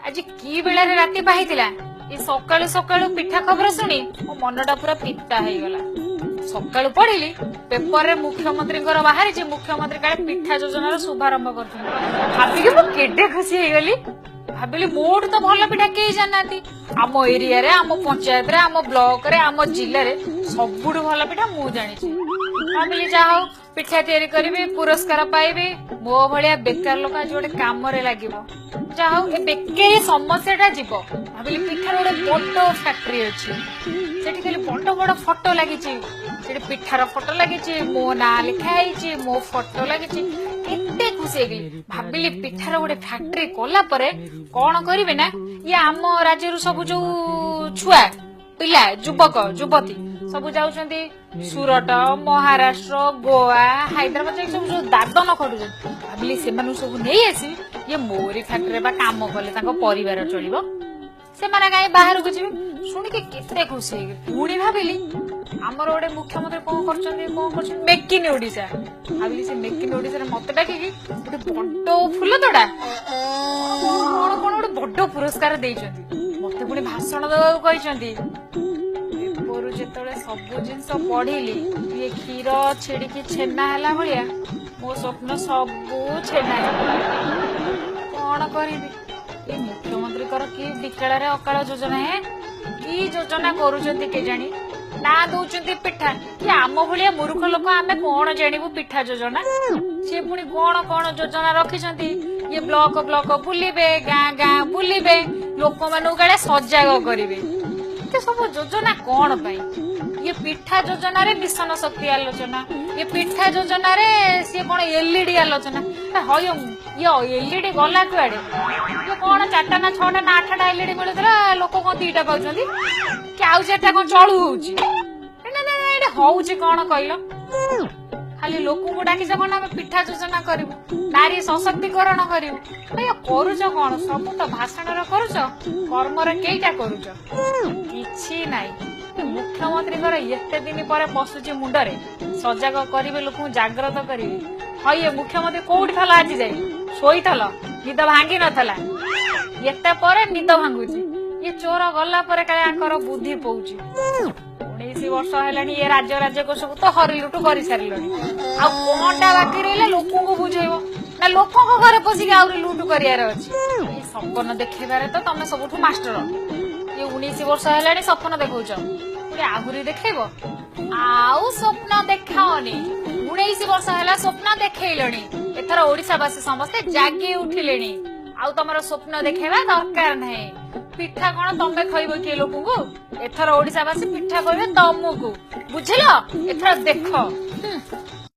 आज कि बेला राति पाइला ये सकाळु सकाळु पिठा खबर शुणी मो मनटा पूरा पिता हो गला। सकाळु पढ़िली पेपर रे मुख्यमंत्री बाहरी मुख्यमंत्री काले पिठा योजनार शुभारंभ कर केडे खुशी हो गली। भाविली मोठ तो भल पिठा कई जाना आम एरिया रे आम पंचायत रे आम ब्लॉक रे आम जिले रे सबुठ भल पिठा मु जानी। भाविली जाओ पिठा तैयारी करी पुरस्कार पाइबे मो भलिया बेकार लोक आज गोटे काम लगे जाओ ए बेकारी समस्याटा जीव। भाविली पिठार गोटे बड़ फैक्ट्री अच्छी सेठी खाली बड़ बड़ फोटो लगी पिठार फोटो लगी मो ना लिखाई मो फोटो लगी एते खुशी हो गई। भाविली पिठार गोटे फैक्ट्री कला परे कौन करिवे ना ये आम राज्य सब जो छुआ पिला युवक युवती सब जाउछंती सुरत महाराष्ट्र गोवा हैदराबाद सब जो दादन खटुछन। भाविली से सब नहीं आसी ये मोरी फैक्ट्री बा काम कले परिवार चलिबो से माने काई बाहर को जीवे सुनी के केते खुशी हो गई। पुणी भाविली आमर गोटे मुख्यमंत्री कौन कर मेक इन ओडिशा। भाविली से मेक इन ओडिशा मत डाक गोटे बड़ फुल तोड़ा कौन कौन गोटे बड़ पुरस्कार मत पुणी भाषण देवाक जिते सब जिनस पढ़िली ये क्षीर छिड़की छेना है भाया मो स्वप्न सबू छेना कौन करी ये मुख्यमंत्री कि विकल अकाल योजना है कि योजना करुँच के जानी ना दौरान पिठा कि आम भाया मूर्ख लोक आम कौन जानू पिठा योजना सी पुणी कौन कौन योजना रखिंट ये ब्लॉक ब्लॉक बुलिबे गाँ गाँ बुलिबे लोक मानू काले सजग करेंगे सब योजना कौन पाई ये पिठा योजना रे मिशन शक्ति आलोचना ये पिठा योजना रे सी कौन एलईडी आलोचना ये एलईडी गला कुआड़े ये कौन 4टा ना 6टा ना 8टा एलईडी मिलुला लोक कौन 2टा पाउछंती कि आउ 4टा कौन चलू होउची ना होउची कौन कहलो खाली लोक को डाकी कौन आम पिठा योजना करू नारी सशक्तिकरण करू करुच कौन सब तो भाषण करुच कर्म केईटा करुच किछि नाई। मुख्यमंत्री एते दिन पर पशुची मुंडरे सजग करेंगे लोक जाग्रत करेंगे। हाँ ये मुख्यमंत्री कौटी थला आज जाए शोई थल निद भांगी नथला एते पर निद भांगुची ये चोर गला पर काले बुद्धि पौची 19 वर्ष है ये राज्य राज्य को सब तो हरिलुटु कर सारे आटा बाकी रहा लोक को बुझेब ना लोक घर पशिक आहरी लुटु कर सपन देखेबार तो तुम सब मास्टर ये 19 वर्ष है सपन देखौच आहरी देखेब आउ स्वप्न देखाओनी 19 वर्ष है स्वप्न देखैलणी एथर ओडिशावासी समस्ते जागी उठिले आउ तुम स्वप्न देखेबा दरकार नहीं। पिठा कौन तमें खइब किए लोक को एथर ओडिशावासी पिठा कहबे तमको बुझिल एथर देख।